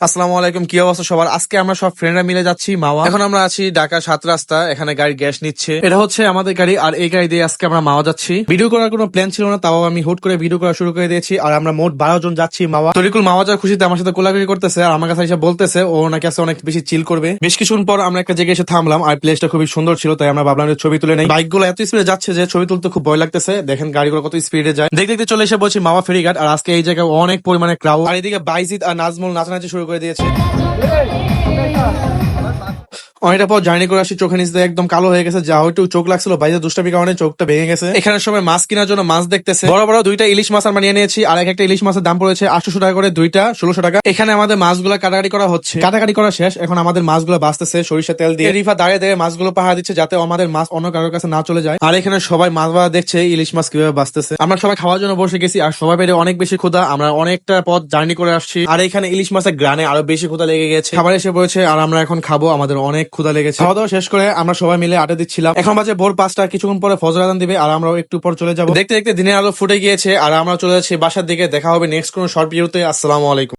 আসসালামু আলাইকুম, কি অবস্থা সবার? আজকে আমরা সব ফ্রেন্ডরা মিলে যাচ্ছি মাওয়া। এখন আমরা আছি ঢাকা 7 রাস্তা, এখানে গাড়ি গ্যাস নিচ্ছে। এটা হচ্ছে আমাদের গাড়ি, আর এই গাড়ি দিয়ে আজকে আমরা মাওয়া যাচ্ছি। ভিডিও করার কোনো প্ল্যান ছিল না, তাও আমি হুট করে ভিডিও করা শুরু করে দিয়েছি। আর আমরা মোট 12 জন যাচ্ছি মাওয়া। তরিকুল মাওয়া যাওয়ার খুশিতে আমার সাথে কোলাকুলি করতেছে, আর আমার কাছে এসে বলতেছে ও নাকি আজকে অনেক বেশি চিল করবে। বেশ কিছুক্ষণ পর আমরা একটা জায়গায় এসে থামলাম, আর প্লেসটা খুবই সুন্দর ছিল, তাই আমরা ভাবলাম যে ছবি তুলে নেই। বাইক গুলো এত স্পিডে যাচ্ছে যে ছবি তুলতে খুব ভয় লাগতেছে। দেখেন গাড়িগুলো কত স্পিডে যায়। দেখতে দেখতে চলে এসে বলছি মাওয়া ফেরিঘাট, আর আজকে এই জায়গায় অনেক পরিমাণে ক্রাউড। আর এদিকে বাইজিদ আর নাজমুল নাচানাচি শুরু করে দিয়েছে। অনেকটা পর জার্নি করে আসি, চোখের নিচে একদম কালো হয়ে গেছে, যা একটু চোখ লাগছিল বাইরে দুষ্টামির কারণে চোখটা ভেঙে গেছে। এখানে সবাই মাছ কেনার জন্য মাছ দেখতেছে। বড় বড় দুইটা ইলিশ মাছ আমরা নিয়ে নিয়েছি, আর একটা ইলিশ মাছের দাম পড়েছে 800 টাকা করে, দুইটা 1600 টাকা। এখানে আমাদের মাছগুলো কাটাকাটি করা হচ্ছে, কাটাকাটি করা শেষ। এখন আমাদের মাছগুলো বাঁচতেছে সরিষা তেল দিয়ে। রিফা দাঁড়িয়ে দাঁড়িয়ে মাছগুলো পাহারা দিচ্ছে যাতে আমাদের মাছ অন্য কারোর কাছে না চলে যায়। আর এখানে সবাই মাছ ভাড়া দেখছে ইলিশ মাছ কিভাবে বাঁচতেছে। আমরা সবাই খাওয়ার জন্য বসে গেছি, আর সবাই পেটে অনেক বেশি ক্ষুধা। আমরা অনেকটা পথ জার্নি করে আসছি, আর এখানে ইলিশ মাছের গ্রানে আরো বেশি ক্ষুধা লেগে গেছে। খাবার এসে পড়েছে, আর আমরা এখন খাবো। আমাদের অনেক ক্ষুধা লেগেছে। খাওয়া দাওয়া শেষ করে আমরা সবাই মিলে আড্ডা দিচ্ছিলাম। এখন বাজে ভোর 5টা, কিছুক্ষণ পরে ফজর আজান দিবে, আর আমরা একটু পর চলে যাবো। দেখতে দেখতে দিনের আলো ফুটে গিয়েছে, আর আমরা চলে যাচ্ছি বাসার দিকে। দেখা হবে নেক্সট কোনো শর্ট ভিডিওতে। আসসালামু আলাইকুম।